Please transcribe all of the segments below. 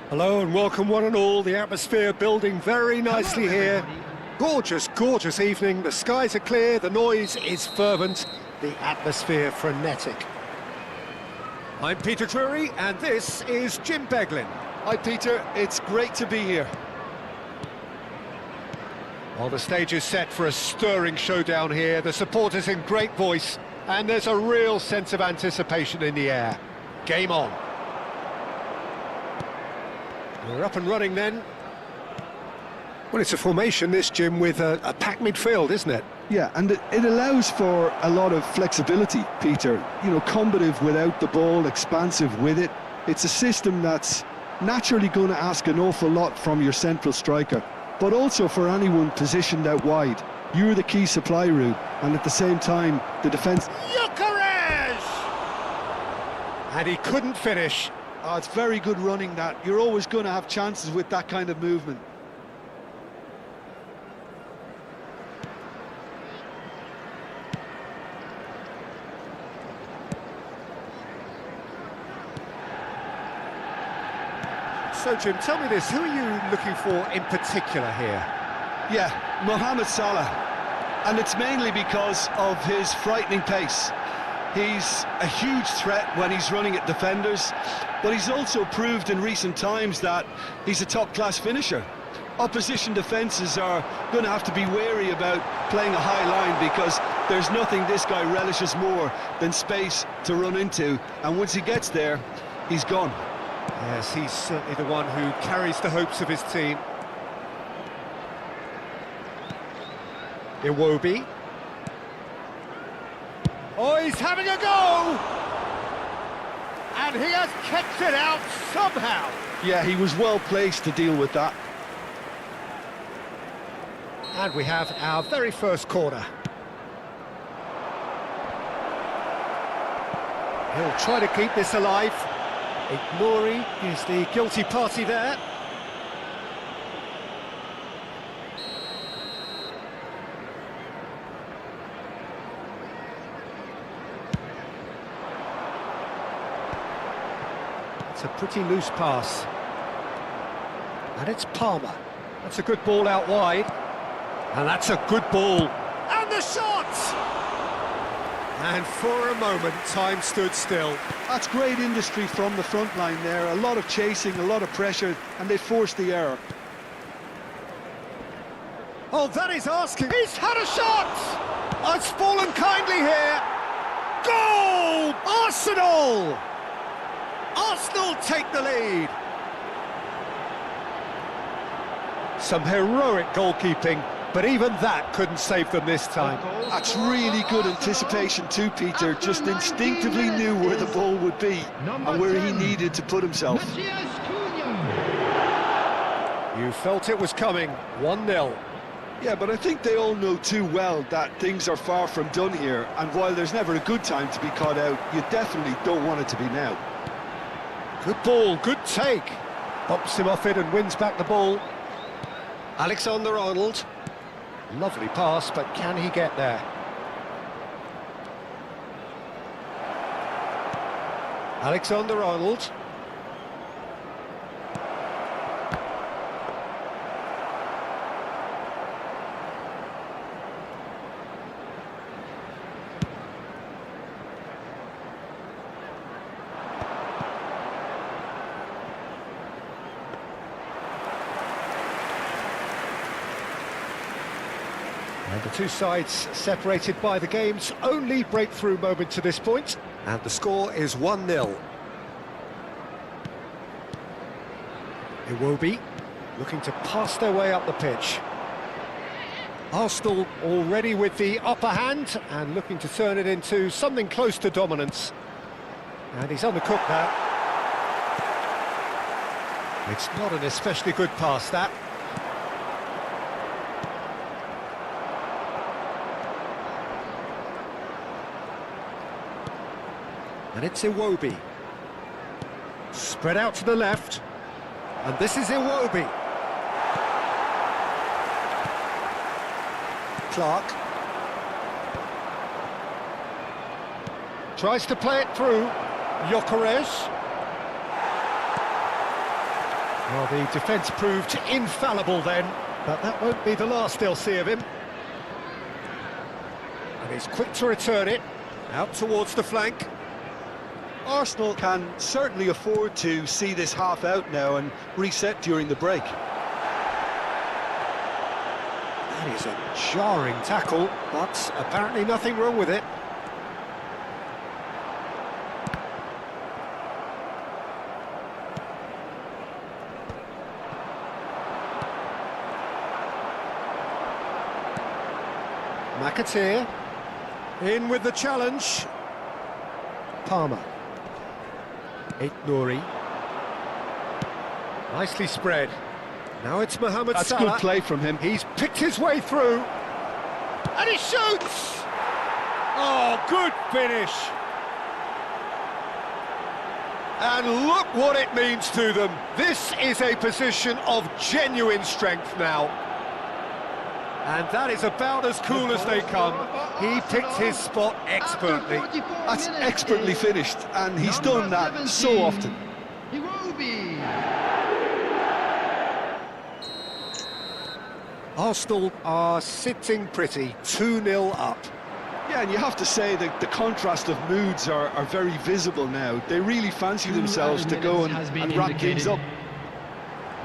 Hello and welcome one and all. The atmosphere building very nicely here. Gorgeous, gorgeous evening. The skies are clear, the noise is fervent, the atmosphere frenetic. I'm Peter Drury and this is Jim Beglin. Hi Peter, it's great to be here. Well, the stage is set for a stirring showdown here. The supporters in great voice and there's a real sense of anticipation in the air. Game on. We're up and running then. Well, it's a formation, this, Jim, with a packed midfield, isn't it? Yeah, and it allows for a lot of flexibility, Peter. You know, combative without the ball, expansive with it. It's a system that's naturally going to ask an awful lot from your central striker, but also for anyone positioned out wide. You're the key supply route, and at the same time, the defence... And he couldn't finish. Oh, it's very good running, that. You're always going to have chances with that kind of movement. So, Jim, tell me this, who are you looking for in particular here? Yeah, Mohamed Salah. And it's mainly because of his frightening pace. He's a huge threat when he's running at defenders, but he's also proved in recent times that he's a top-class finisher. Opposition defences are going to have to be wary about playing a high line because there's nothing this guy relishes more than space to run into, and once he gets there, he's gone. Yes, he's certainly the one who carries the hopes of his team. Iwobi. Oh, he's having a go! And he has kept it out somehow. Yeah, he was well placed to deal with that. And we have our very first corner. He'll try to keep this alive. Ignori is the guilty party there. It's a pretty loose pass. And it's Palmer. That's a good ball out wide. And that's a good ball. And the shot! And for a moment, time stood still. That's great industry from the front line there. A lot of chasing, a lot of pressure, and they forced the error. Oh, that is asking. He's had a shot! Oh, it's fallen kindly here. Goal! Arsenal! Arsenal take the lead. Some heroic goalkeeping, but even that couldn't save them this time. That's really good anticipation too, Peter. Just instinctively knew where the ball would be and where he needed to put himself. You felt it was coming, 1-0. Yeah, but I think they all know too well that things are far from done here, and while there's never a good time to be caught out, you definitely don't want it to be now. Good ball, good take. Bumps him off it and wins back the ball. Alexander-Arnold. Lovely pass, but can he get there? Alexander-Arnold. And the two sides separated by the game's only breakthrough moment to this point. And the score is 1-0. Iwobi looking to pass their way up the pitch. Arsenal already with the upper hand and looking to turn it into something close to dominance. And he's undercooked now. It's not an especially good pass, that. And it's Iwobi. Spread out to the left. And this is Iwobi. Clark. Tries to play it through. Gyökeres. Well, the defence proved infallible then, but that won't be the last they'll see of him. And he's quick to return it. Out towards the flank. Arsenal can certainly afford to see this half out now and reset during the break. That is a jarring tackle, but apparently nothing wrong with it. McAteer in with the challenge. Palmer. Aït-Nouri. Nicely spread. Now it's Mohamed That's Salah. good play from him. He's picked his way through. And he shoots! Oh, good finish. And look what it means to them. This is a position of genuine strength now. And that is about as cool as they come. He picked his spot expertly. That's expertly finished, and he's done that so often. Arsenal are sitting pretty, 2-0 up. Yeah, and you have to say that the contrast of moods are very visible now. They really fancy themselves to go and wrap things up.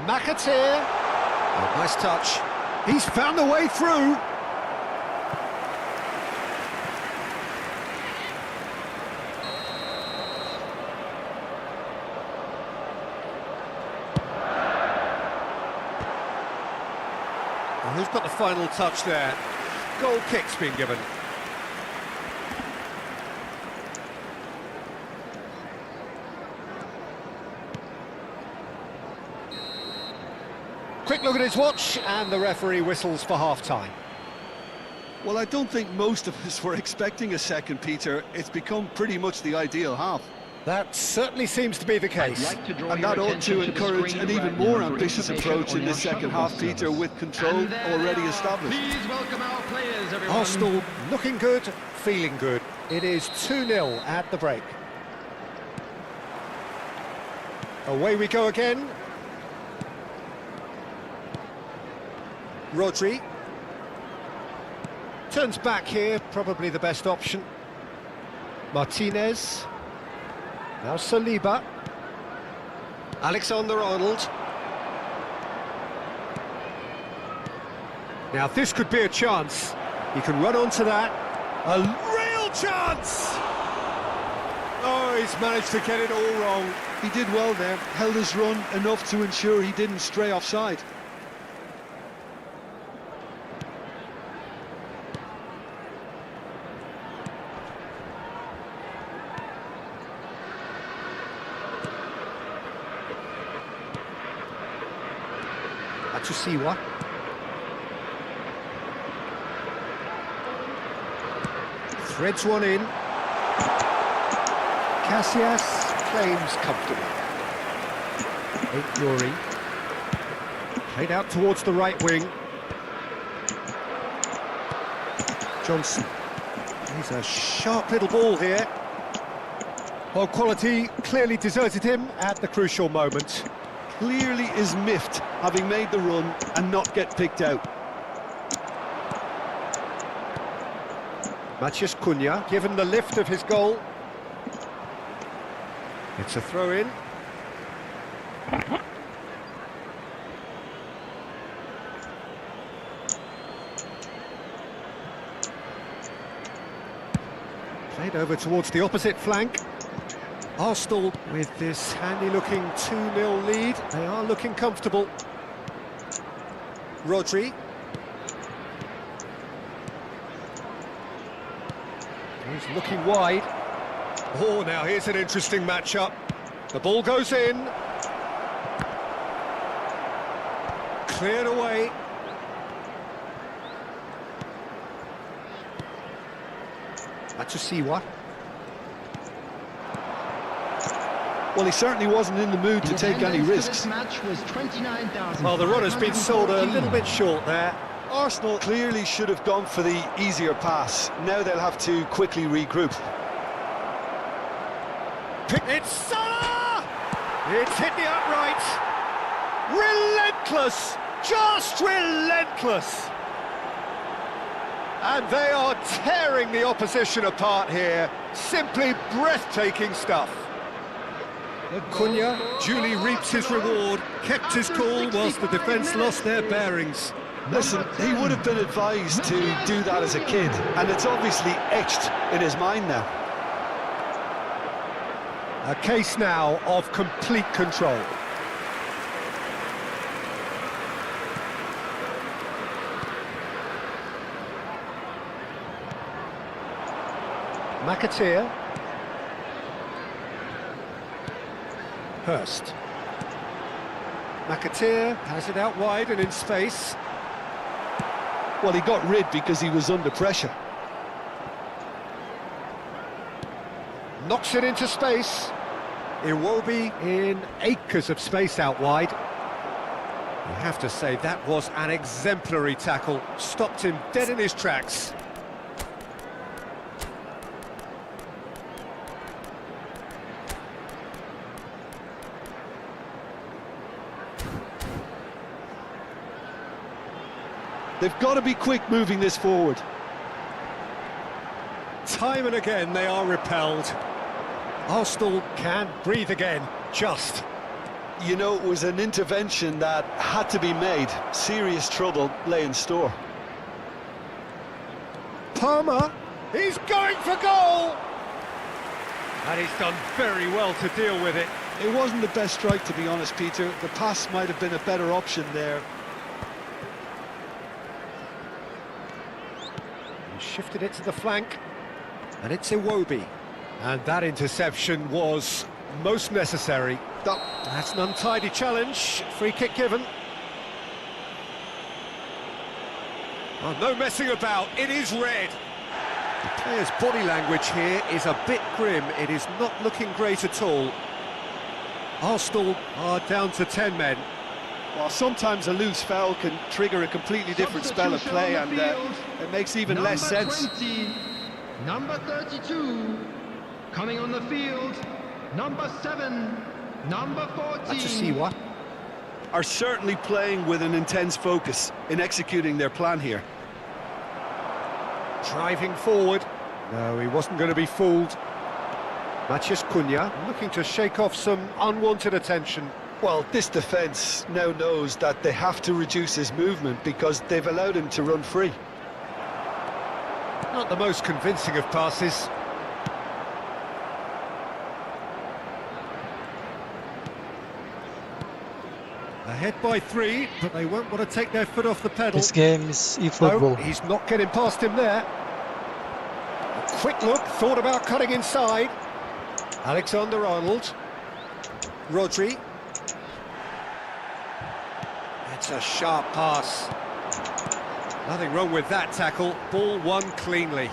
McAteer. Oh, nice touch. He's found a way through. And who's got the final touch there? Goal kick's been given. Quick look at his watch, and the referee whistles for half-time. Well, I don't think most of us were expecting a second, Peter. It's become pretty much the ideal half. That certainly seems to be the case. And that ought to encourage an even more ambitious approach in the second half, Peter, with control already established. Please welcome our players, everyone. Arsenal looking good, feeling good. It is 2-0 at the break. Away we go again. Rodri. Turns back here, probably the best option. Martinez. Now Saliba. Alexander-Arnold. Now this could be a chance. He can run onto that. A real chance! Oh, he's managed to get it all wrong. He did well there, held his run enough to ensure he didn't stray offside. Matusiwa. Threads one in. Casillas claims comfortably. Yuri. Played out towards the right wing. Johnson. He's a sharp little ball here. Well, quality clearly deserted him at the crucial moment. Clearly is miffed, having made the run and not get picked out. Maciej Cunha, given the lift of his goal. It's a throw-in. Played over towards the opposite flank. Arsenal, with this handy-looking 2-0 lead, they are looking comfortable. Rodri. He's looking wide. Oh, now here's an interesting matchup. The ball goes in. Cleared away. Matusiwa. Well, he certainly wasn't in the mood to take any risks. This match was 29,000. Well, the run has been sold a little bit short there. Arsenal clearly should have gone for the easier pass. Now they'll have to quickly regroup. It's Salah! It's hit the upright. Relentless! Just relentless! And they are tearing the opposition apart here. Simply breathtaking stuff. Cunha duly reaps his reward, kept his cool whilst the defence lost their bearings. Listen, he would have been advised to do that as a kid, and it's obviously etched in his mind now. A case now of complete control. McAteer. Hurst. McAteer has it out wide and in space. Well, he got rid because he was under pressure. Knocks it into space. Iwobi in acres of space out wide. You have to say that was an exemplary tackle. Stopped him dead in his tracks. They've got to be quick moving this forward. Time and again they are repelled. Arsenal can breathe again, just. You know, it was an intervention that had to be made. Serious trouble lay in store. Palmer, he's going for goal! And he's done very well to deal with it. It wasn't the best strike, to be honest, Peter. The pass might have been a better option there. He shifted it to the flank, and it's Iwobi. And that interception was most necessary. That's an untidy challenge. Free kick given. Oh, no messing about. It is red. The player's body language here is a bit grim. It is not looking great at all. Arsenal are down to 10 men. Well, sometimes a loose foul can trigger a completely different spell of play, and it makes even less sense. 20, number 32, coming on the field, number 7, number 14. Matusiwa. Are certainly playing with an intense focus in executing their plan here. Driving forward. No, he wasn't going to be fooled. Maciej Cunha looking to shake off some unwanted attention. Well, this defence now knows that they have to reduce his movement because they've allowed him to run free. Not the most convincing of passes. Ahead by 3, but they won't want to take their foot off the pedal. This game is No, eFootball. he's not getting past him there. A quick look, thought about cutting inside. Alexander-Arnold. Rodri. That's a sharp pass. Nothing wrong with that tackle. Ball won cleanly.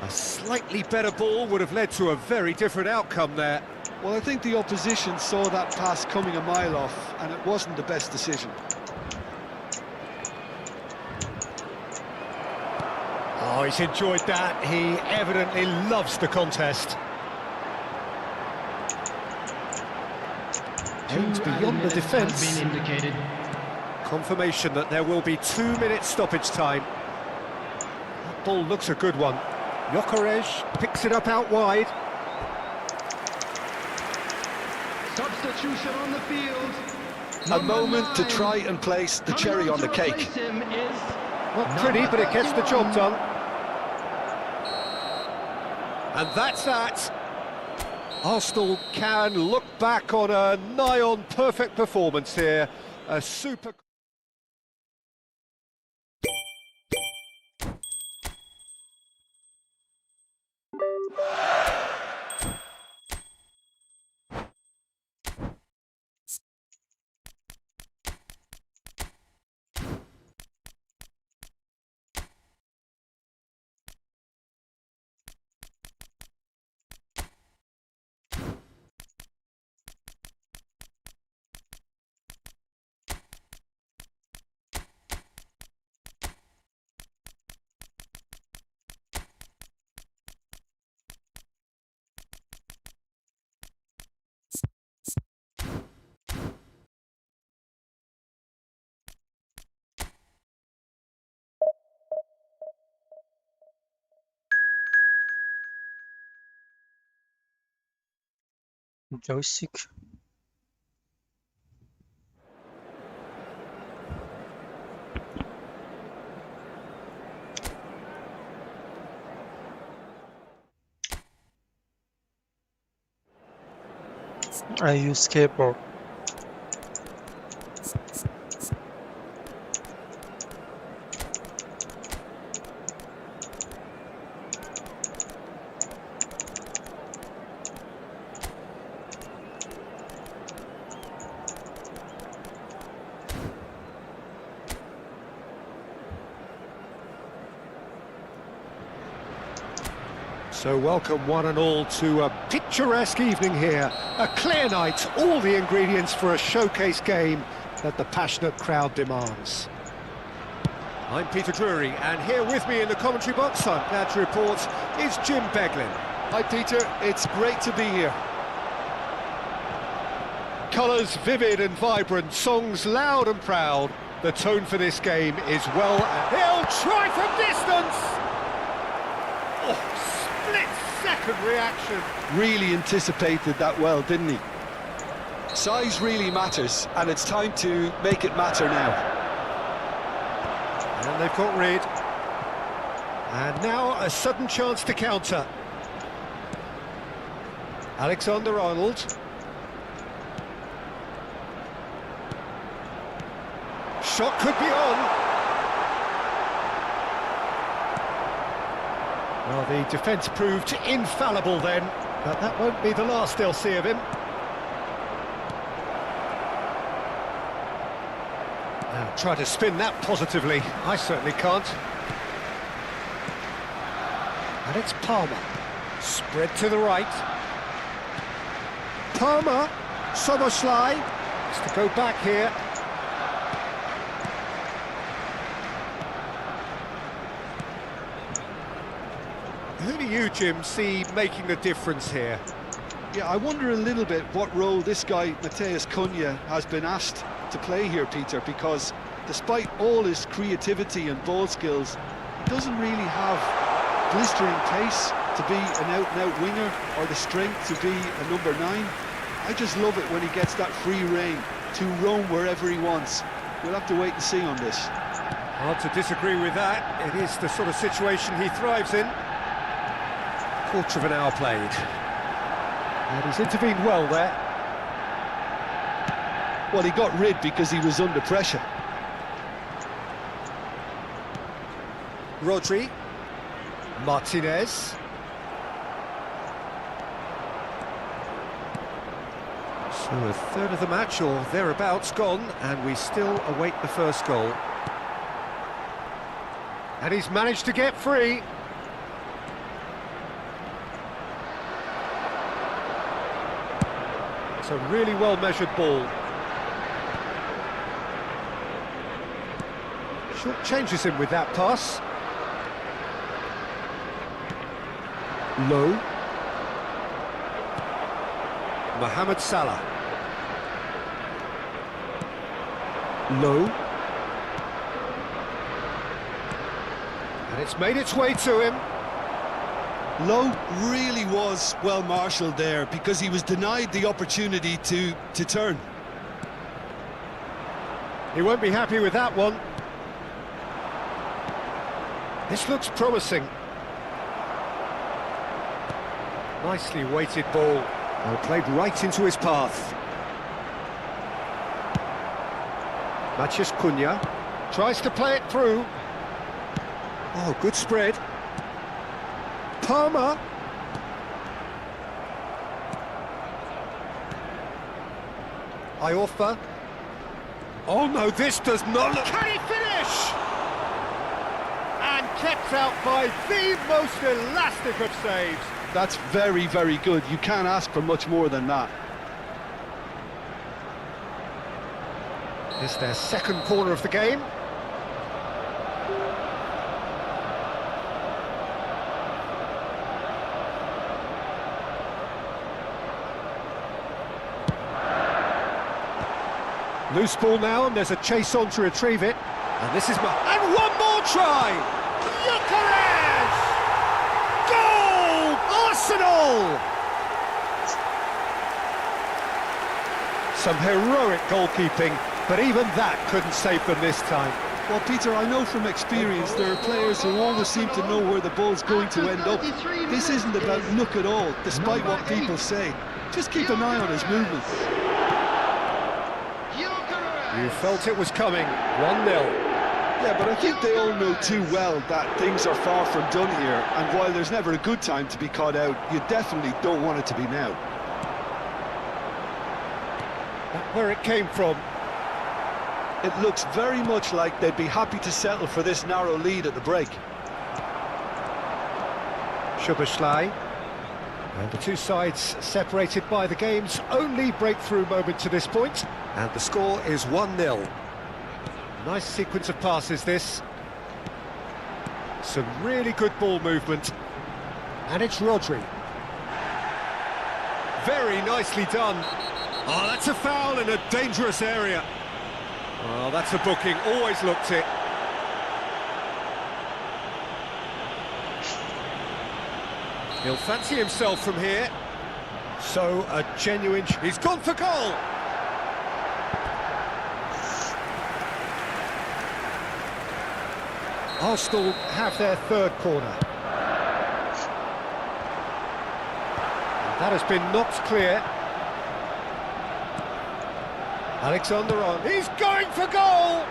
A slightly better ball would have led to a very different outcome there. Well, I think the opposition saw that pass coming a mile off, and it wasn't the best decision. Oh, he's enjoyed that. He evidently loves the contest. Aimed beyond the defence. Confirmation that there will be 2 minutes stoppage time. That ball looks a good one. Gyökeres picks it up out wide. Substitution on the field. A moment to try and place the cherry on the cake. Not pretty, but it gets the job done. And that's that. Arsenal can look back on a nigh-on perfect performance here. A super... Joystick. I use keyboard. So welcome one and all to a picturesque evening here. A clear night, all the ingredients for a showcase game that the passionate crowd demands. I'm Peter Drury, and here with me in the commentary box, I'm glad to report, is Jim Beglin. Hi Peter, it's great to be here. Colours vivid and vibrant, songs loud and proud. The tone for this game is well... He'll try from distance! Oh, split-second reaction. Really anticipated that well, didn't he? Size really matters, and it's time to make it matter now. And they've got rid. And now a sudden chance to counter. Alexander-Arnold. Shot could be on. Well, the defence proved infallible then, but that won't be the last they'll see of him. Now, try to spin that positively. I certainly can't. And it's Palmer. Spread to the right. Palmer. Soboslai. Has to go back here. Who do you, Jim, see making the difference here? Yeah, I wonder a little bit what role this guy, Matheus Cunha, has been asked to play here, Peter, because despite all his creativity and ball skills, he doesn't really have blistering pace to be an out-and-out winger or the strength to be a number 9. I just love it when he gets that free rein to roam wherever he wants. We'll have to wait and see on this. Hard to disagree with that. It is the sort of situation he thrives in. Quarter of an hour played. And he's intervened well there. Well, he got rid because he was under pressure. Rodri. Martinez. So a third of the match or thereabouts gone, and we still await the first goal. And he's managed to get free. It's a really well-measured ball. Short changes him with that pass. Low. Mohamed Salah. Low. And it's made its way to him. Lowe really was well marshalled there because he was denied the opportunity to turn. He won't be happy with that one. This looks promising. Nicely weighted ball. Well, played right into his path. Matheus Cunha tries to play it through. Oh, good spread. Palmer. Iorfa. Oh no, this does not look... Can he finish? And kept out by the most elastic of saves. That's very, very good. You can't ask for much more than that. It's their second corner of the game. Loose ball now, and there's a chase on to retrieve it. And this is... And one more try! Gyökeres! Goal! Arsenal! Some heroic goalkeeping, but even that couldn't save them this time. Well, Peter, I know from experience there are players who always seem to know where the ball's going to end up. This isn't about luck at all, despite what people say. Just keep an eye on his movements. You felt it was coming. 1-0. Yeah, but I think they all know too well that things are far from done here, and while there's never a good time to be caught out, you definitely don't want it to be now. Where it came from. It looks very much like they'd be happy to settle for this narrow lead at the break. Szoboszlai. And the two sides separated by the game's only breakthrough moment to this point. And the score is 1-0. Nice sequence of passes, this. Some really good ball movement. And it's Rodri. Very nicely done. Oh, that's a foul in a dangerous area. Oh, that's a booking. Always looked it. He'll fancy himself from here. So, a genuine... He's gone for goal! Arsenal have their third corner. And that has been knocked clear. Alexander-Arnold, he's going for goal!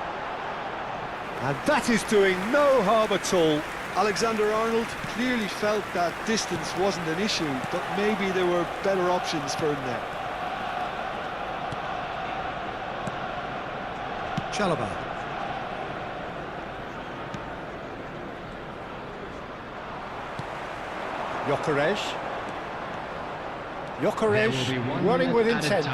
And that is doing no harm at all. Alexander-Arnold clearly felt that distance wasn't an issue, but maybe there were better options for him there. Chalobah. Gyökeres. Gyökeres running with intent.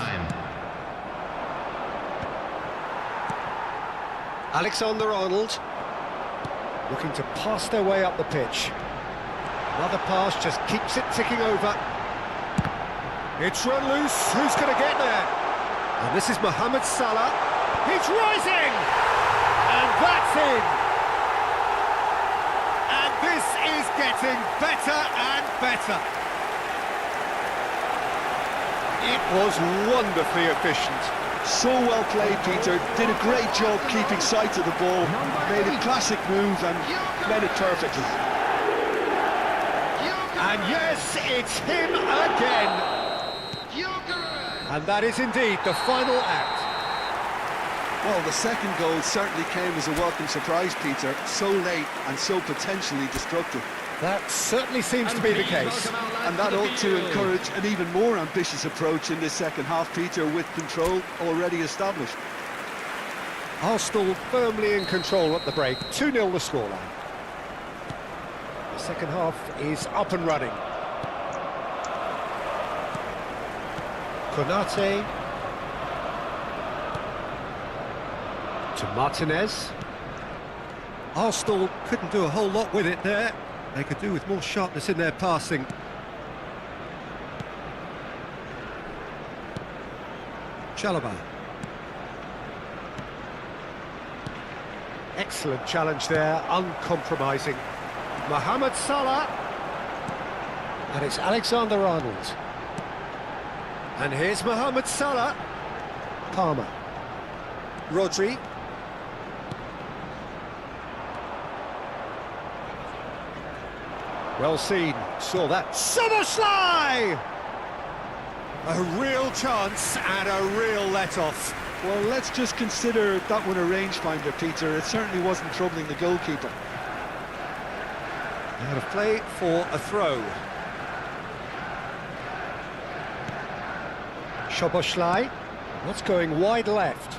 Alexander-Arnold looking to pass their way up the pitch. Another pass just keeps it ticking over. It's run loose. Who's going to get there? And this is Mohamed Salah. He's rising! And that's in! And this is getting better and better. It was wonderfully efficient. So well played, Peter. Did a great job keeping sight of the ball. Made a classic move and made it perfectly. And yes, it's him again. And that is indeed the final act. Well, the second goal certainly came as a welcome surprise, Peter. So late and so potentially destructive. That certainly seems to be the case. And that ought to encourage an even more ambitious approach in this second half, Peter, with control already established. Arsenal firmly in control at the break. 2-0 the scoreline. The second half is up and running. Konate. To Martinez. Arsenal couldn't do a whole lot with it there. They could do with more sharpness in their passing. Chalobah. Excellent challenge there, uncompromising. Mohamed Salah. And it's Alexander-Arnold. And here's Mohamed Salah. Palmer. Rodri. Well seen, saw that. Szoboszlai! A real chance and a real let-off. Well, let's just consider that one a rangefinder, Peter. It certainly wasn't troubling the goalkeeper. Out of play for a throw. Szoboszlai. What's going wide left?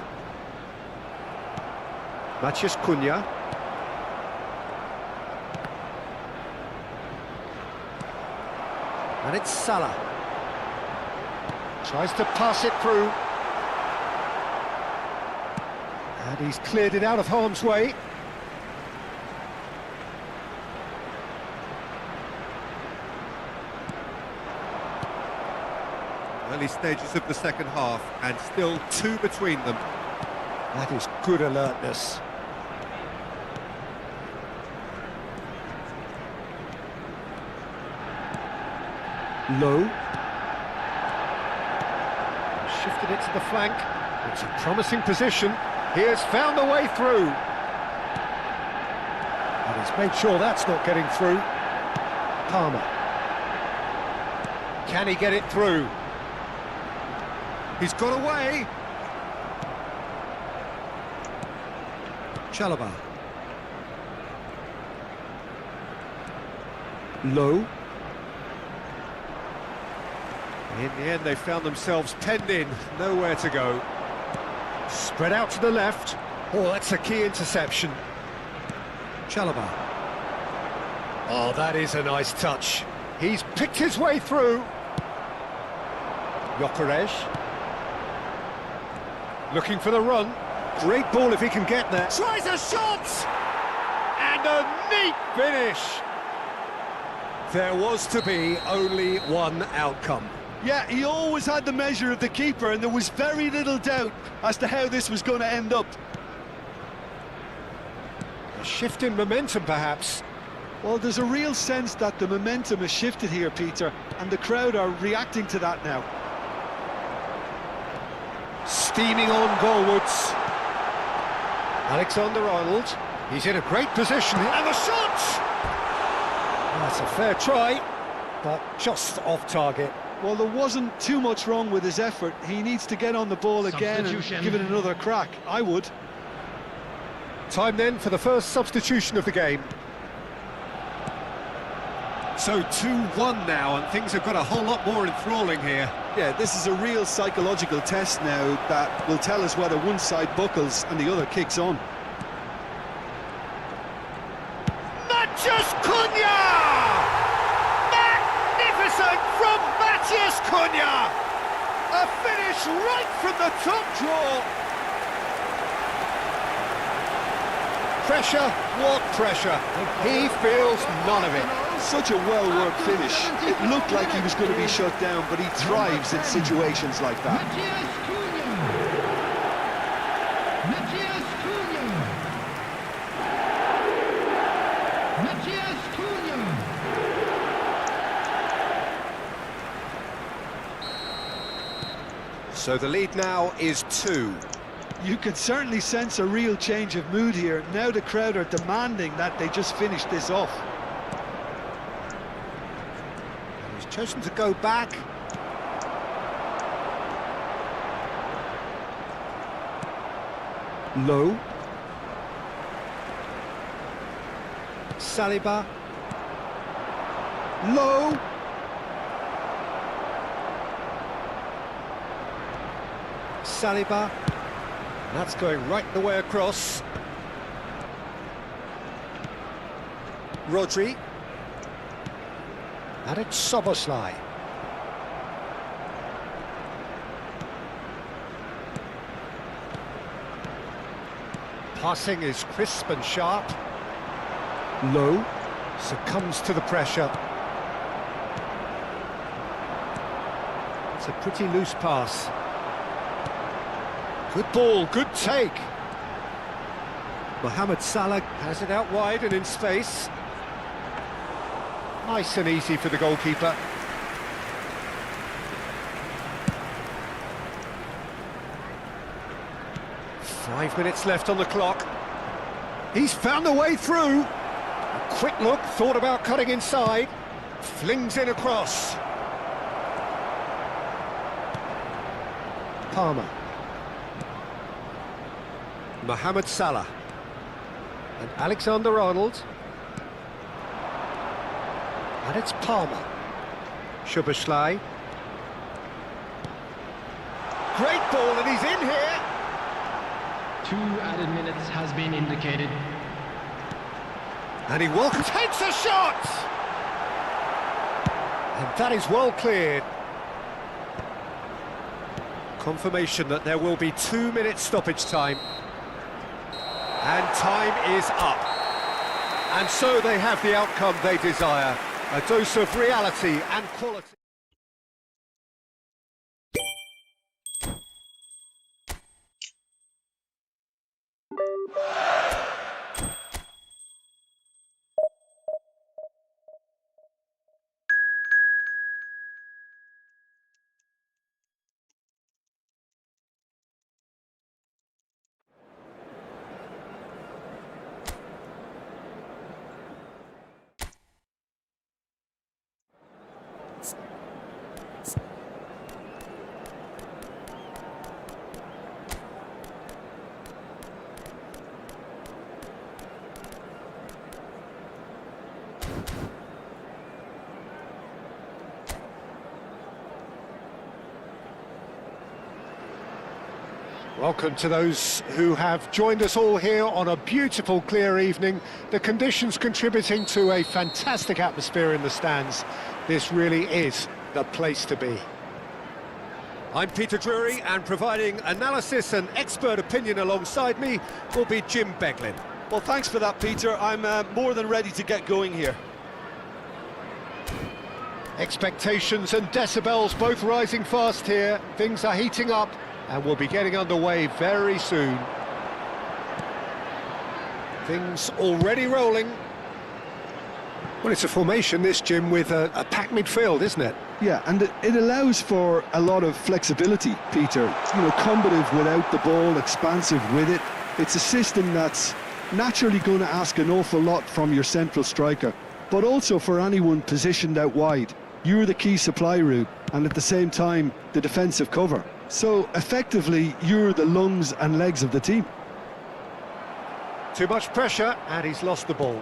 Maciej Cunha. And it's Salah. Tries to pass it through. And he's cleared it out of harm's way. Early stages of the second half, and still 2 between them. That is good alertness. Low. Shifted it to the flank. It's a promising position. He has found a way through. And he's made sure that's not getting through. Palmer. Can he get it through? He's got away. Chalobah. Low. In the end, they found themselves penned in, nowhere to go. Spread out to the left. Oh, that's a key interception. Chalobah. Oh, that is a nice touch. He's picked his way through. Gyökeres. Looking for the run. Great ball if he can get there. Tries a shot! And a neat finish. There was to be only one outcome. Yeah, he always had the measure of the keeper, and there was very little doubt as to how this was going to end up. A shift in momentum, perhaps. Well, there's a real sense that the momentum has shifted here, Peter, and the crowd are reacting to that now. Steaming on goalwards. Alexander-Arnold. He's in a great position. And the shot! That's a fair try, but just off target. Well, there wasn't too much wrong with his effort. He needs to get on the ball again and give it another crack. I would. Time then for the first substitution of the game. So 2-1 now, and things have got a whole lot more enthralling here. Yeah, this is a real psychological test now that will tell us whether one side buckles and the other kicks on. Maciej Cunha! Magnificent from Maciej Cunha! A finish right from the top draw. Pressure, what pressure? He feels none of it. Such a well-worked finish. It looked like he was going to be shut down, but he thrives in situations like that. So the lead now is 2. You can certainly sense a real change of mood here. Now the crowd are demanding that they just finish this off. He's chosen to go back. Low. Saliba. Low. Saliba. That's going right the way across. Rodri. And it's Soboslai. Passing is crisp and sharp. Low. Succumbs to the pressure. It's a pretty loose pass. Good ball, good take. Mohamed Salah has it out wide and in space. Nice and easy for the goalkeeper. Five minutes left on the clock. He's found a way through. A quick look, thought about cutting inside. Flings in across. Palmer. Mohamed Salah. And Alexander-Arnold. And it's Palmer. Szoboszlai. Great ball, and he's in here. 2 added minutes has been indicated. And he takes a shot! And that is well cleared. Confirmation that there will be 2 minutes stoppage time. And time is up. And so they have the outcome they desire. A dose of reality and quality. Welcome to those who have joined us all here on a beautiful, clear evening. The conditions contributing to a fantastic atmosphere in the stands. This really is the place to be. I'm Peter Drury, and providing analysis and expert opinion alongside me will be Jim Beglin. Well, thanks for that, Peter. I'm more than ready to get going here. Expectations and decibels both rising fast here. Things are heating up and we'll be getting underway very soon. Things already rolling. Well, it's a formation, this, Jim, with a packed midfield, isn't it? Yeah, and it allows for a lot of flexibility, Peter. You know, combative without the ball, expansive with it. It's a system that's naturally going to ask an awful lot from your central striker, but also for anyone positioned out wide. You're the key supply route, and at the same time, the defensive cover. So, effectively, you're the lungs and legs of the team. Too much pressure, and he's lost the ball.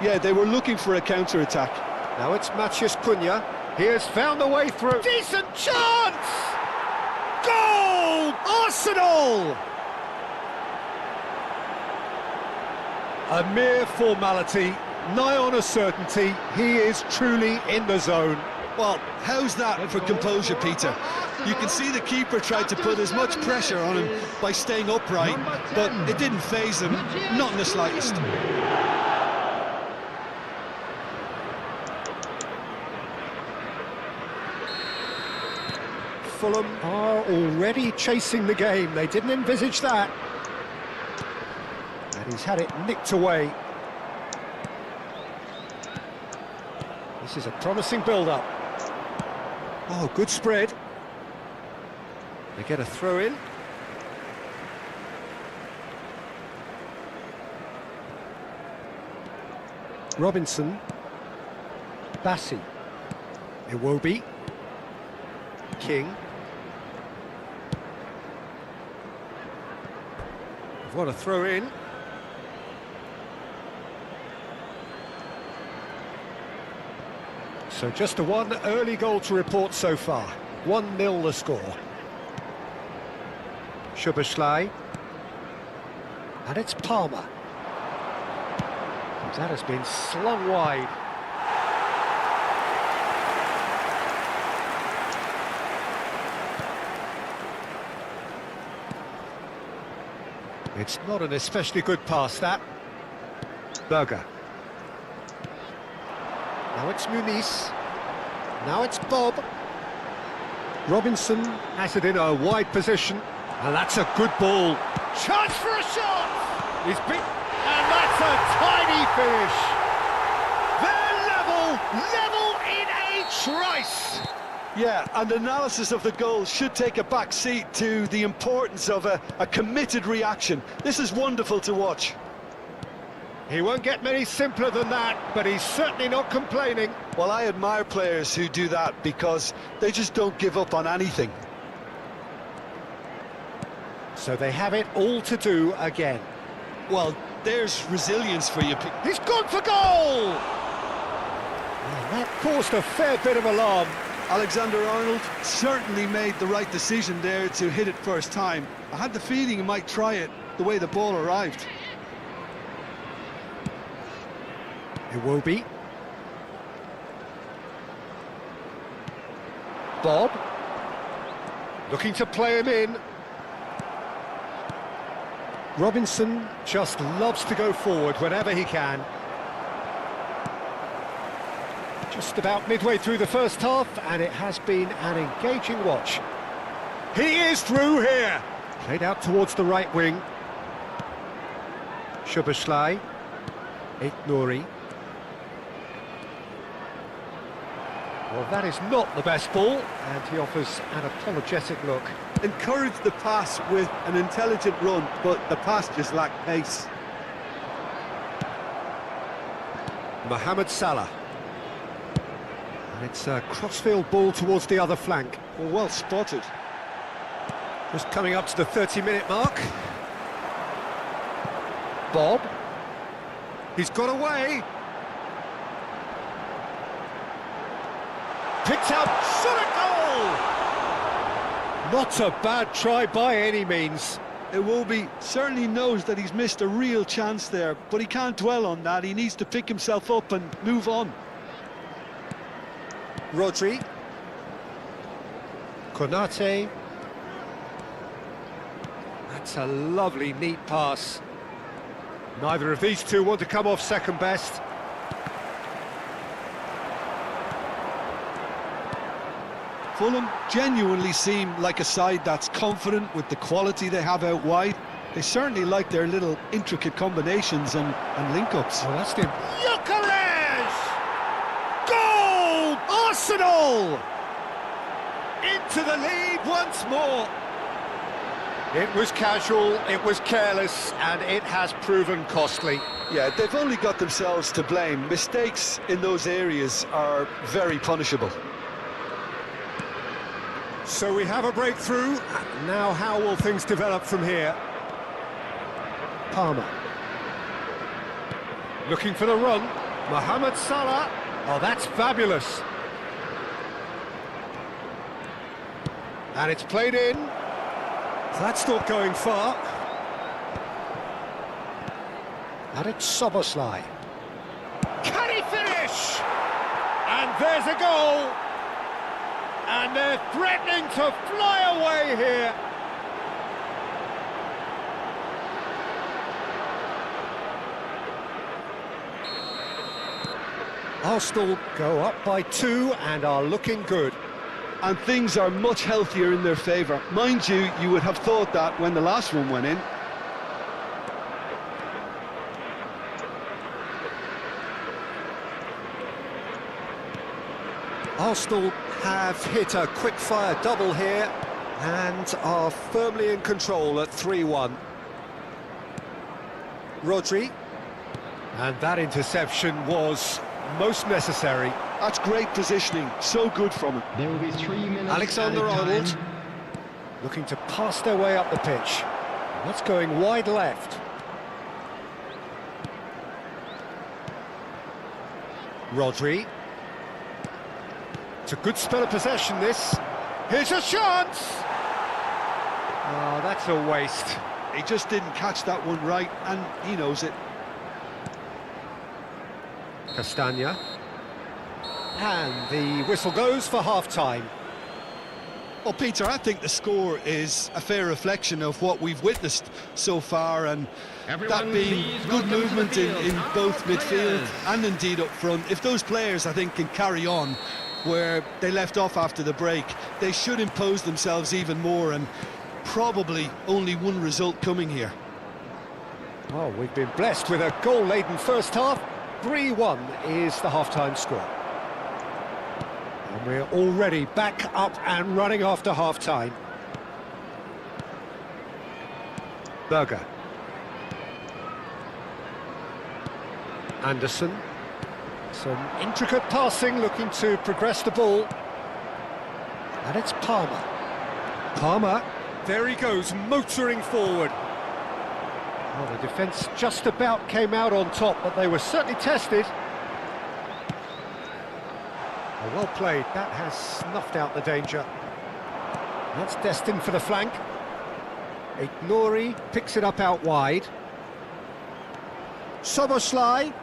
Yeah, they were looking for a counter-attack. Now it's Matheus Cunha. He has found a way through. Decent chance! Goal! Arsenal! A mere formality, nigh on a certainty. He is truly in the zone. Well, how's that for composure, Peter? You can see the keeper tried to put as much pressure on him by staying upright, but it didn't faze him, not in the slightest. Fulham are already chasing the game. They didn't envisage that. And he's had it nicked away. This is a promising build-up. Oh, good spread. They get a throw-in. Robinson. Bassi. Iwobi. King. What a throw-in. So just the one early goal to report so far. 1-0 the score. Szoboszlai. And it's Palmer. That has been slung wide. It's not an especially good pass, that. Berger. Now it's Muniz. Now it's Bob. Robinson has it in a wide position. And that's a good ball. Chance for a shot! He's beat. And that's a tiny finish. They're level in a trice. Yeah, and analysis of the goal should take a back seat to the importance of a committed reaction. This is wonderful to watch. He won't get many simpler than that, but he's certainly not complaining. Well, I admire players who do that because they just don't give up on anything. So they have it all to do again. Well, there's resilience for you. He's gone for goal! And that caused a fair bit of alarm. Alexander-Arnold certainly made the right decision there to hit it first time. I had the feeling he might try it the way the ball arrived. Iwobi. Bob. Looking to play him in. Robinson just loves to go forward whenever he can. Just about midway through the first half, and it has been an engaging watch. He is through here. Played out towards the right wing. Szoboszlai. Nouri. Well, that is not the best ball, and he offers an apologetic look. Encouraged the pass with an intelligent run, but the pass just lacked pace. Mohamed Salah. And it's a crossfield ball towards the other flank. Well spotted. Just coming up to the 30-minute mark. Bob. He's got away. Picked out, shot a goal! Not a bad try by any means. Iwobi certainly knows that he's missed a real chance there, but he can't dwell on that. He needs to pick himself up and move on. Rodri. Konate. That's a lovely, neat pass. Neither of these two want to come off second best. Fulham genuinely seem like a side that's confident with the quality they have out wide. They certainly like their little intricate combinations and link-ups. Oh, that's him. Gyökeres! Goal! Arsenal! Into the lead once more. It was casual, it was careless, and it has proven costly. Yeah, they've only got themselves to blame. Mistakes in those areas are very punishable. So we have a breakthrough. Now how will things develop from here? Palmer. Looking for the run. Mohamed Salah. Oh, that's fabulous. And it's played in. That's not going far. And it's Szoboszlai. Can he finish? And there's a goal. And they're threatening to fly away here. Arsenal go up by 2 and are looking good. And things are much healthier in their favour. Mind you, you would have thought that when the last one went in. Arsenal have hit a quick-fire double here and are firmly in control at 3-1. Rodri. And that interception was most necessary. That's great positioning, so good from him. There will be 3 minutes. Alexander-Arnold looking to pass their way up the pitch. That's going wide left. Rodri. It's a good spell of possession, this. Here's a chance! Oh, that's a waste. He just didn't catch that one right, and he knows it. Castagna. And the whistle goes for half-time. Well, Peter, I think the score is a fair reflection of what we've witnessed so far, and Everyone that being please good welcome to the movement field in our both midfield players. and indeed up front. If those players, I think, can carry on where they left off after the break, they should impose themselves even more, and probably only one result coming here. Oh, we've been blessed with a goal-laden first half. 3-1 is the half-time score. And we're already back up and running after half-time. Berger. Anderson. Some intricate passing, looking to progress the ball. And it's Palmer. Palmer. There he goes, motoring forward. Well, the defence just about came out on top, but they were certainly tested. Oh, well played. That has snuffed out the danger. That's destined for the flank. Ignori picks it up out wide. Soboslai.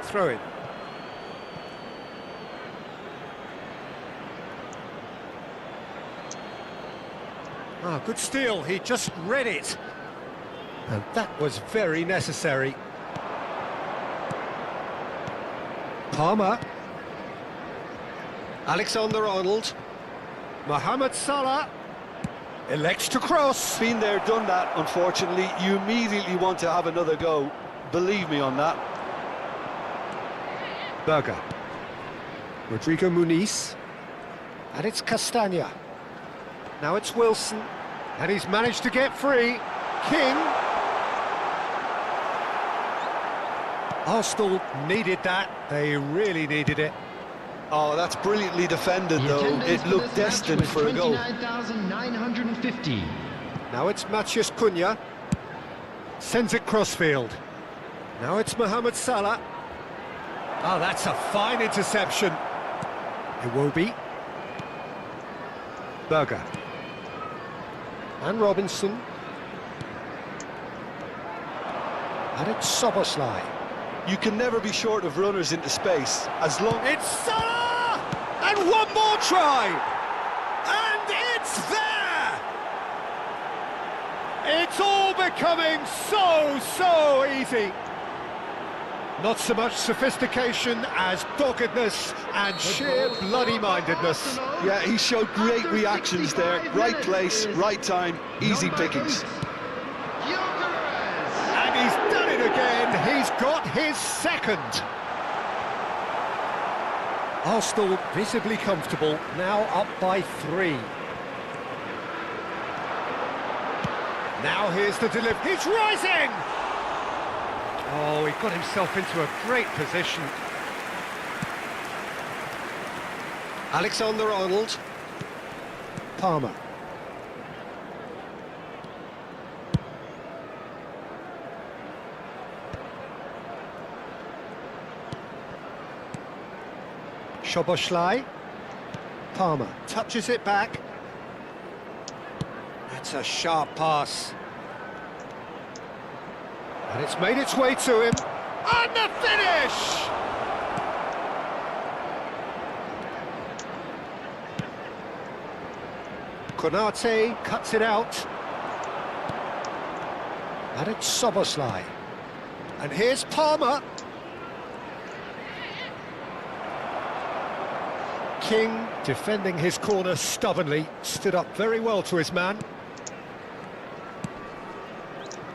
Throw in. Ah, good steal. He just read it. And that was very necessary. Palmer. Alexander-Arnold. Mohamed Salah elects to cross. Been there, done that, unfortunately. You immediately want to have another go. Believe me on that. Berger. Rodrigo Muniz. And it's Castagna. Now it's Wilson. And he's managed to get free. King. Arsenal needed that. They really needed it. Oh, that's brilliantly defended, The though. attendance It for looked this match destined was for a goal. 29,950. Now it's Matheus Cunha. Sends it crossfield. Now it's Mohamed Salah. Oh, that's a fine interception. Iwobi. Berger. And Robinson. And it's Soboslai. You can never be short of runners into space, as long... It's Salah! And one more try! And it's there! It's all becoming so easy. Not so much sophistication as doggedness and sheer bloody-mindedness. Yeah, he showed great reactions there. Right place, right time, easy pickings. And he's done it again. He's got his second. Arsenal visibly comfortable, now up by 3. Now here's the delivery. He's rising! Oh, he got himself into a great position. Alexander-Arnold. Palmer. Soboslai. Palmer touches it back. That's a sharp pass. And it's made its way to him. And the finish! Konate cuts it out. And it's Soboslai. And here's Palmer. King, defending his corner stubbornly, stood up very well to his man.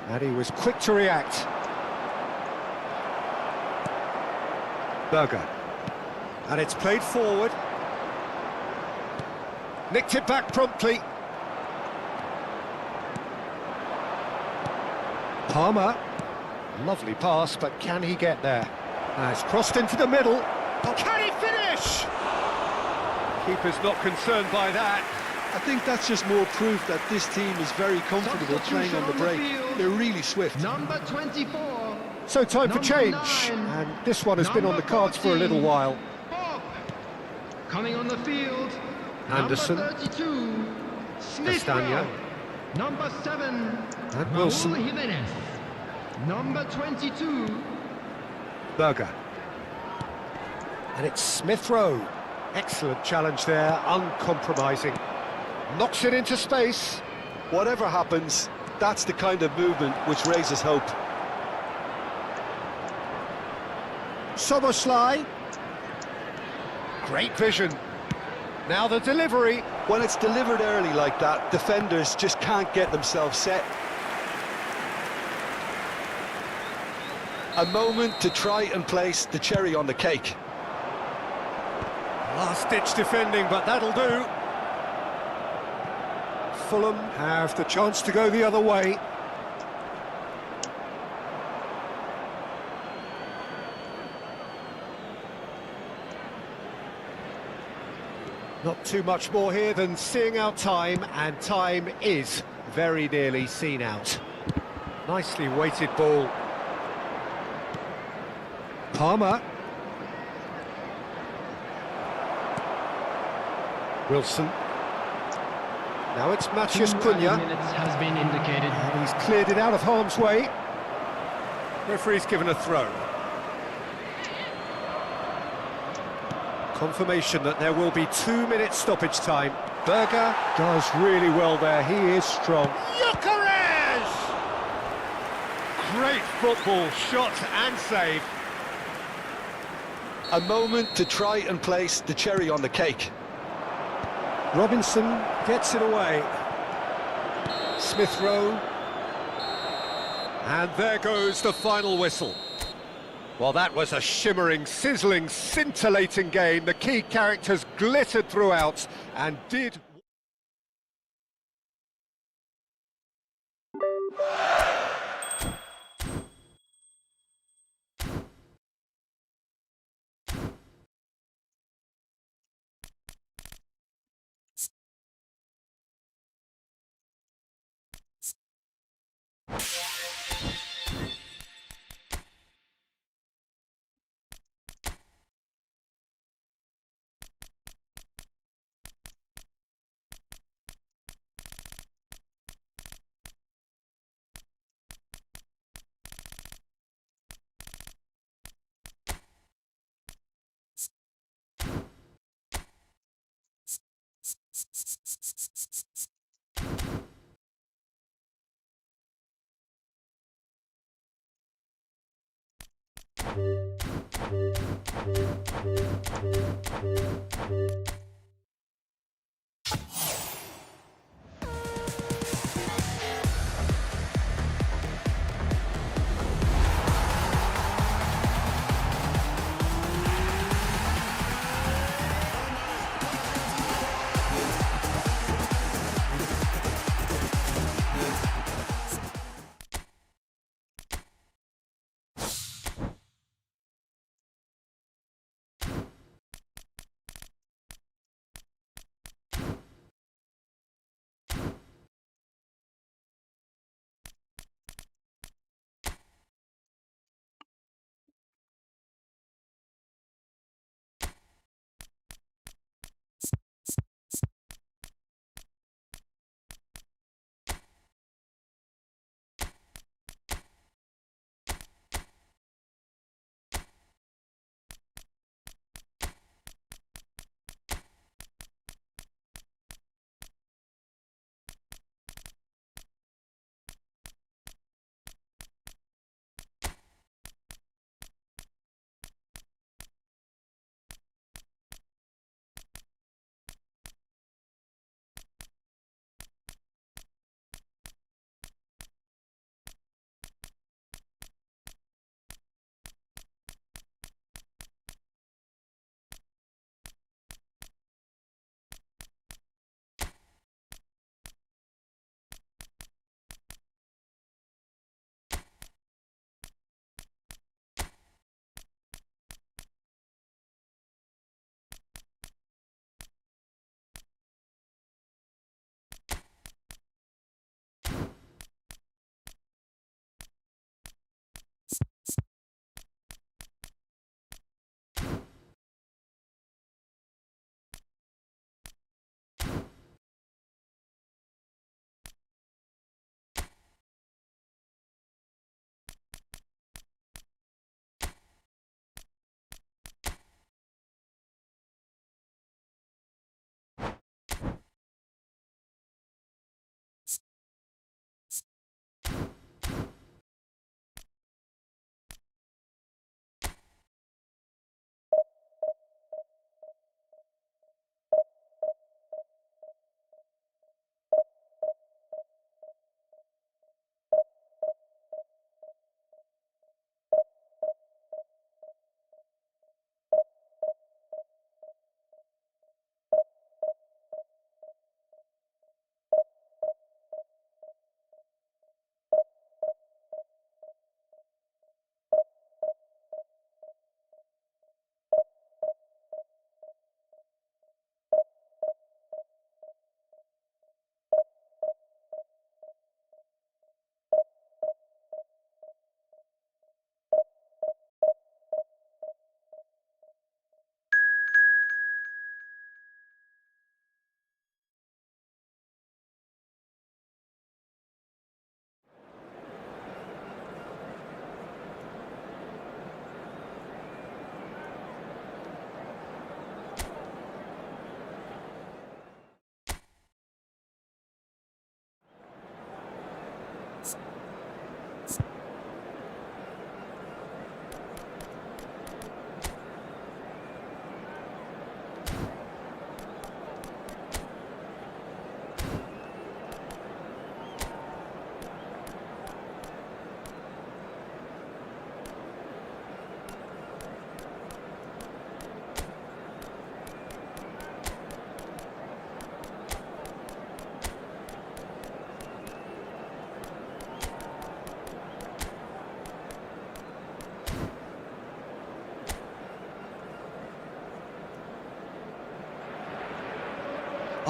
And he was quick to react. Berger. And it's played forward. Nicked it back promptly. Palmer. Lovely pass, but can he get there? It's crossed into the middle. Can he finish? Keeper's not concerned by that. I think that's just more proof that this team is very comfortable playing on the break. They're really swift. Number 24, So time for Number change, 9. and this one has been on the cards for a little 14, while. Bob. Coming on the field, Anderson. number 32, Smith Castagna. Rowe. Number 7, And Wilson. Raul Jimenez. Number 22, Berger. And it's Smith Rowe. Excellent challenge there, uncompromising. Knocks it into space. Whatever happens, that's the kind of movement which raises hope. Soboslai. Great vision. Now the delivery. When it's delivered early like that, defenders just can't get themselves set. A moment to try and place the cherry on the cake. Last-ditch defending, but that'll do. Fulham have the chance to go the other way. Not too much more here than seeing out time, and time is very nearly seen out. Nicely weighted ball. Palmer. Wilson. Now it's Matthias 2 Cunha. minutes has been indicated. And he's cleared it out of harm's way. Referee's given a throw. Confirmation that there will be 2 minutes stoppage time. Berger does really well there, he is strong. Gyökeres! Great football, shot and save. A moment to try and place the cherry on the cake. Robinson gets it away. Smith Rowe. And there goes the final whistle. Well, that was a shimmering, sizzling, scintillating game. The key characters glittered throughout and did...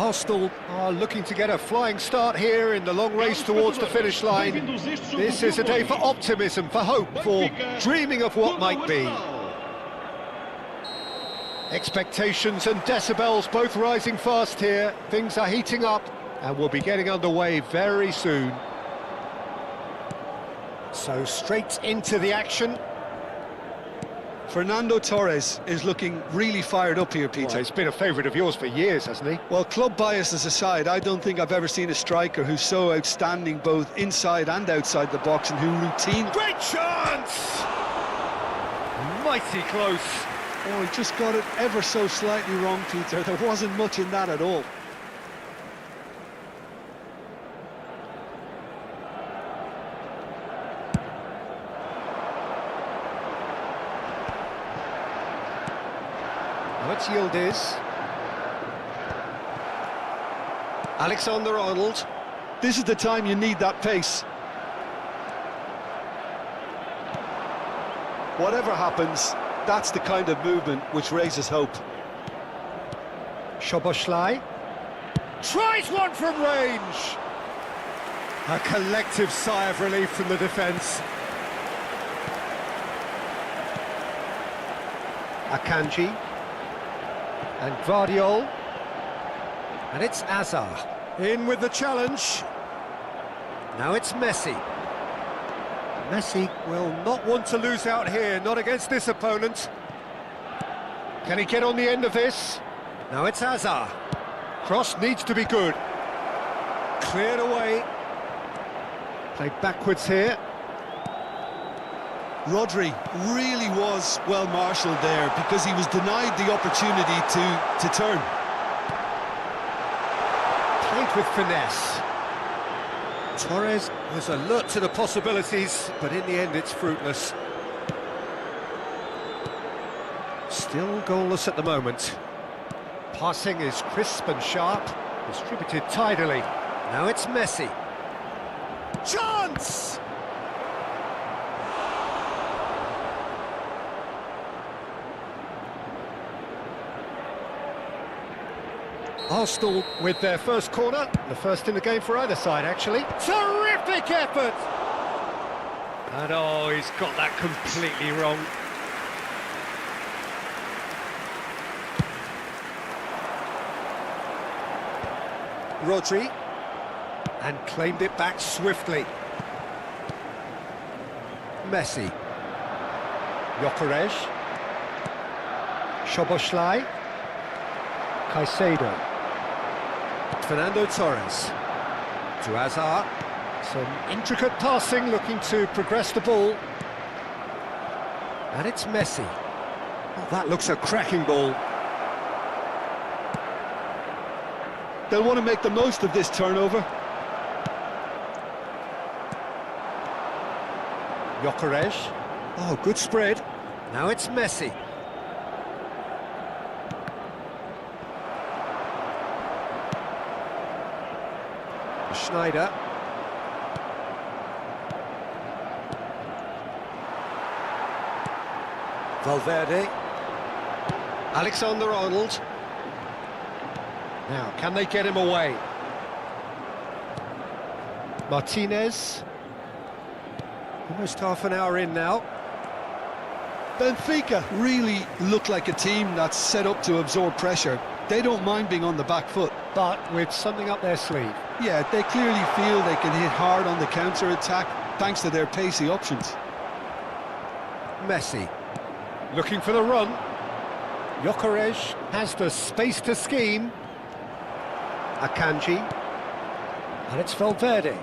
Arsenal are looking to get a flying start here in the long race towards the finish line. This is a day for optimism, for hope, for dreaming of what might be. Expectations and decibels both rising fast here. Things are heating up and we'll be getting underway very soon. So straight into the action. Fernando Torres is looking really fired up here, Peter. Well, he's been a favourite of yours for years, hasn't he? Well, club biases aside, I don't think I've ever seen a striker who's so outstanding both inside and outside the box and who routine... Great chance! Mighty close. Oh, he just got it ever so slightly wrong, Peter. There wasn't much in that at all. Now it's Yildiz. Alexander-Arnold. This is the time you need that pace. Whatever happens, that's the kind of movement which raises hope. Szoboszlai tries one from range. A collective sigh of relief from the defence. Akanji and Gvardiol, and it's Azar in with the challenge. Now it's Messi. Messi will not want to lose out here, not against this opponent. Can he get on the end of this? Now it's Azar. Cross needs to be good. Cleared away. Played backwards here. Rodri really was well marshalled there because he was denied the opportunity to turn. Played with finesse. Torres was alert to the possibilities, but in the end it's fruitless. Still goalless at the moment. Passing is crisp and sharp, distributed tidily. Now it's Messi. Chance! Arsenal with their first corner, the first in the game for either side, actually. Terrific effort! And oh, he's got that completely wrong. Rodri, and claimed it back swiftly. Messi. Gyökeres. Szoboszlai. Caicedo. Fernando Torres to Azar. Some intricate passing, looking to progress the ball. And it's Messi. Oh, that looks a cracking ball. They'll want to make the most of this turnover. Gyökeres. Oh, good spread. Now it's Messi. Schneider. Valverde. Alexander-Arnold. Now, can they get him away? Martinez. Almost half an hour in now. Benfica really look like a team that's set up to absorb pressure. They don't mind being on the back foot. But with something up their sleeve. Yeah, they clearly feel they can hit hard on the counter-attack thanks to their pacey options. Messi. Looking for the run. Gyökeres has the space to scheme. Akanji. And it's Valverde.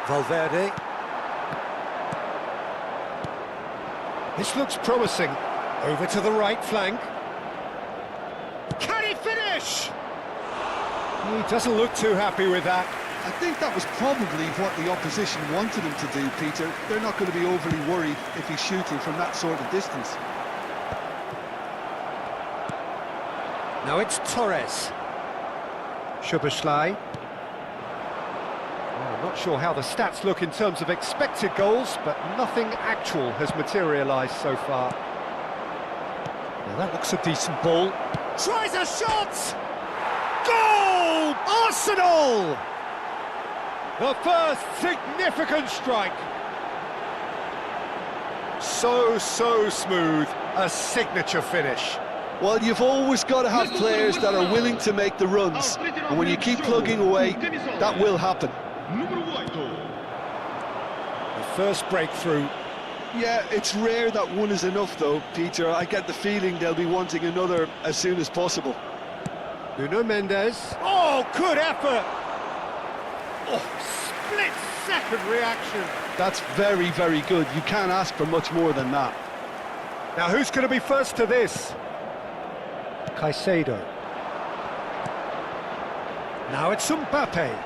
Valverde. This looks promising. Over to the right flank. Can he finish? He doesn't look too happy with that. I think that was probably what the opposition wanted him to do, Peter. They're not going to be overly worried if he's shooting from that sort of distance. Now it's Torres. Szoboszlai. Well, I'm not sure how the stats look in terms of expected goals, but nothing actual has materialised so far. Now that looks a decent ball. Tries a shot! Goal! Arsenal! The first significant strike. So smooth, a signature finish. Well, you've always got to have players that are willing to make the runs, and when you keep plugging away, that will happen. The first breakthrough. Yeah, it's rare that one is enough though, Peter. I get the feeling they'll be wanting another as soon as possible. Nuno Mendes. Oh, good effort! Oh, split-second reaction. That's very, very good. You can't ask for much more than that. Now, who's going to be first to this? Caicedo. Now it's Mbappe.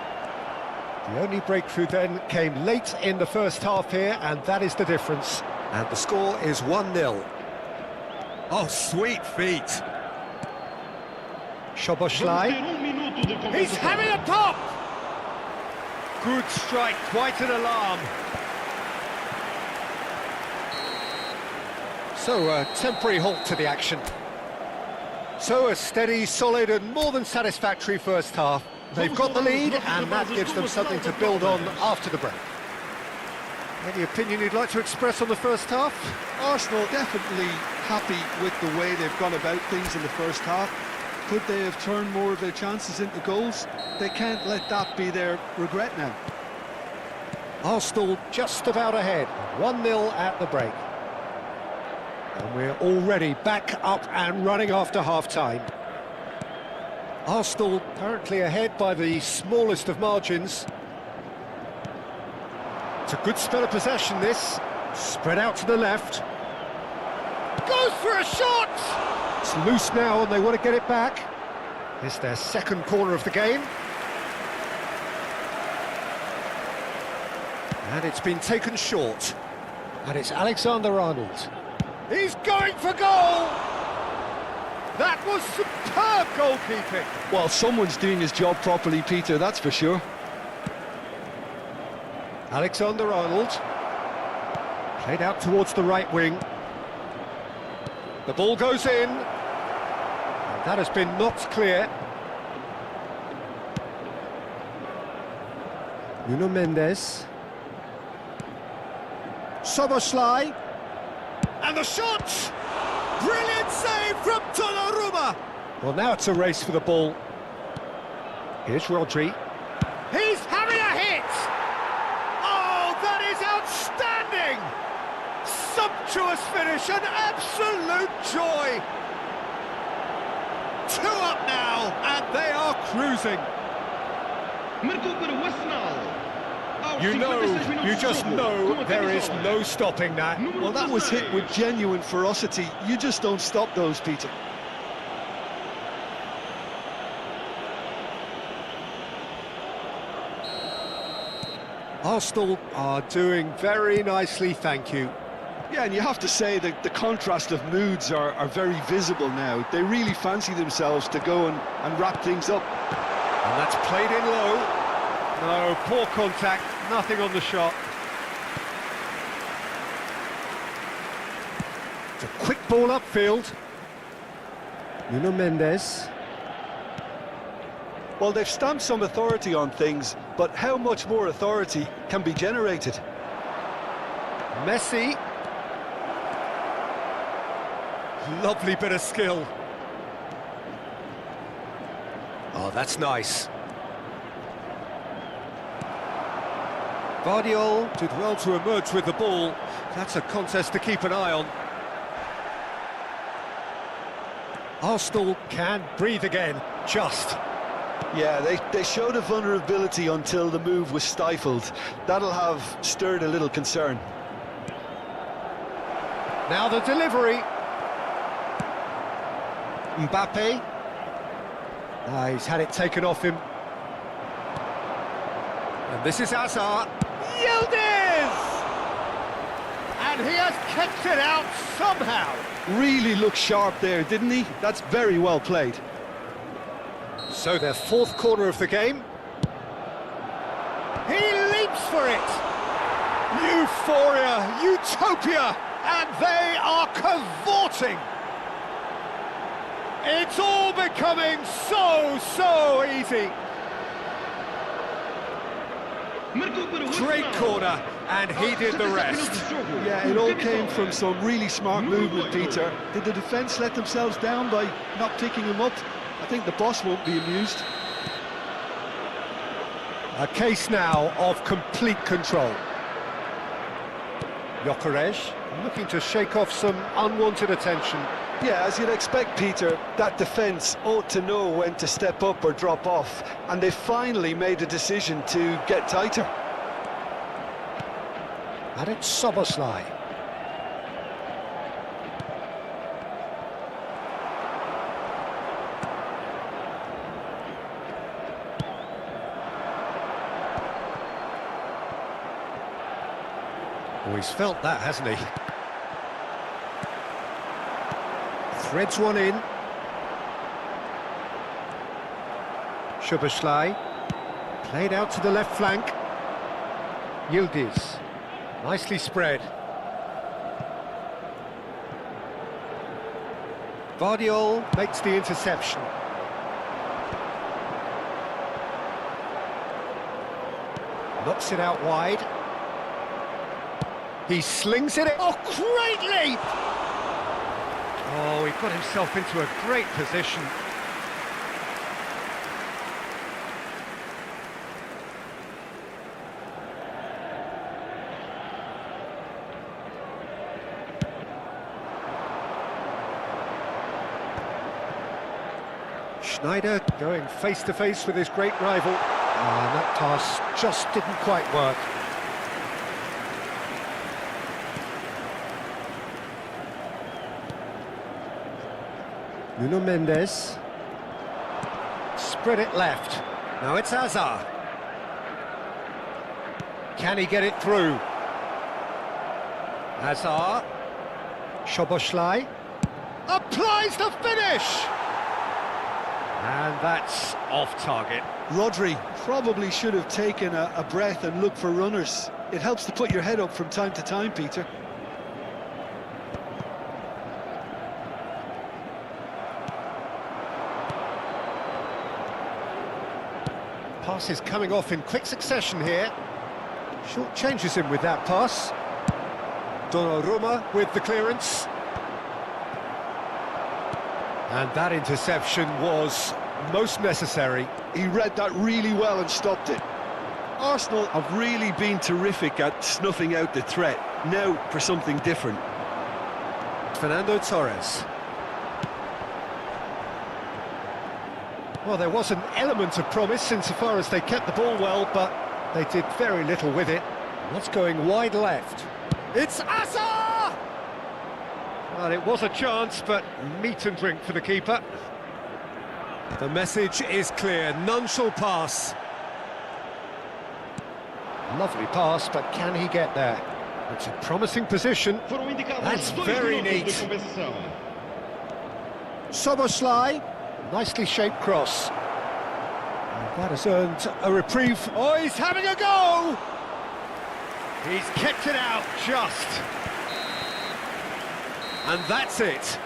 The only breakthrough then came late in the first half here, and that is the difference. And the score is 1-0. Oh, sweet feet. Szoboszlai. He's having a pop! Good strike, quite an alarm. So, a temporary halt to the action. So, a steady, solid and more than satisfactory first half. They've got the lead, and that gives them something to build on after the break. Any opinion you'd like to express on the first half? Arsenal definitely happy with the way they've gone about things in the first half. Could they have turned more of their chances into goals? They can't let that be their regret now. Arsenal just about ahead, 1-0 at the break. And we're already back up and running after half-time. Arsenal currently ahead by the smallest of margins. It's a good spell of possession, this. Spread out to the left. Goes for a shot! It's loose now and they want to get it back. It's their second corner of the game. And it's been taken short. And it's Alexander-Arnold. He's going for goal! That was superb goalkeeping. Well, someone's doing his job properly, Peter, that's for sure. Alexander-Arnold. Played out towards the right wing. The ball goes in. And that has been knocked clear. Nuno Mendes. Szoboszlai. And the shot! Brilliant save from Donnarumma! Well, now it's a race for the ball. Here's Rodri. He's having a hit! Oh, that is outstanding! Sumptuous finish, an absolute joy! 2 up now, and they are cruising. You just know there is no stopping that. Well, that was hit with genuine ferocity. You just don't stop those, Peter. Arsenal are doing very nicely, thank you. Yeah, and you have to say that the contrast of moods are very visible now. They really fancy themselves to go and wrap things up. And that's played in low. No, poor contact, nothing on the shot. It's a quick ball upfield. Nuno Mendes. Well, they've stamped some authority on things, but how much more authority can be generated? Messi. Lovely bit of skill. Oh, that's nice. Vardiol did well to emerge with the ball. That's a contest to keep an eye on. Arsenal can breathe again, just. Yeah, they showed a vulnerability until the move was stifled. That'll have stirred a little concern. Now the delivery. Mbappe. He's had it taken off him. And this is Hazard. Yildiz! And he has kept it out somehow. Really looked sharp there, didn't he? That's very well played. So their fourth corner of the game. He leaps for it! Euphoria, utopia, and they are cavorting! It's all becoming so easy! Great corner, and he did the rest. Yeah, it all came from some really smart movement, Peter. Did the defence let themselves down by not picking him up? I think the boss won't be amused. A case now of complete control. Gyökeres looking to shake off some unwanted attention. Yeah, as you'd expect, Peter, that defence ought to know when to step up or drop off, and they finally made a decision to get tighter. And it's Szoboszlai. Oh, he's felt that, hasn't he? Threads one in. Szoboszlai. Played out to the left flank. Yildiz. Nicely spread. Vardiol makes the interception. Knocks it out wide. He slings it in. Oh, great leap! Oh, he got himself into a great position. Schneider going face-to-face with his great rival. And that pass just didn't quite work. Nuno Mendes. Spread it left. Now it's Hazard. Can he get it through? Hazard. Szoboszlai. Applies the finish! And that's off target. Rodri probably should have taken a breath and looked for runners. It helps to put your head up from time to time, Peter. Pass is coming off in quick succession here. Short changes him with that pass. Donnarumma with the clearance. And that interception was most necessary. He read that really well and stopped it. Arsenal have really been terrific at snuffing out the threat. Now for something different. Fernando Torres. Well, there was an element of promise insofar as they kept the ball well, but they did very little with it. What's going wide left? It's Asa! Well, it was a chance, but meat and drink for the keeper. The message is clear, none shall pass. Lovely pass, but can he get there? It's a promising position. That's very neat. Szoboszlai, nicely shaped cross. And that has earned a reprieve. Oh, he's having a go! He's kept it out just. And that's it.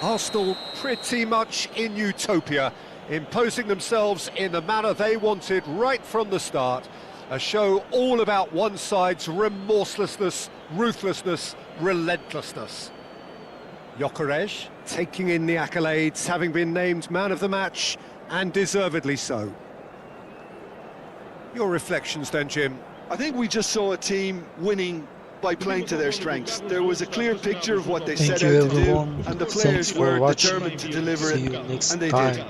Arsenal pretty much in utopia, imposing themselves in the manner they wanted right from the start. A show all about one side's remorselessness, ruthlessness, relentlessness. Gyökeres taking in the accolades, having been named man of the match, and deservedly so. Your reflections then, Jim? I think we just saw a team winning by playing to their strengths. There was a clear picture of what they set out to do, and the players were determined to deliver it, and they did.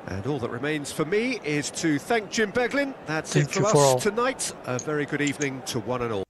And all that remains for me is to thank Jim Beglin. That's it from us tonight. A very good evening to one and all.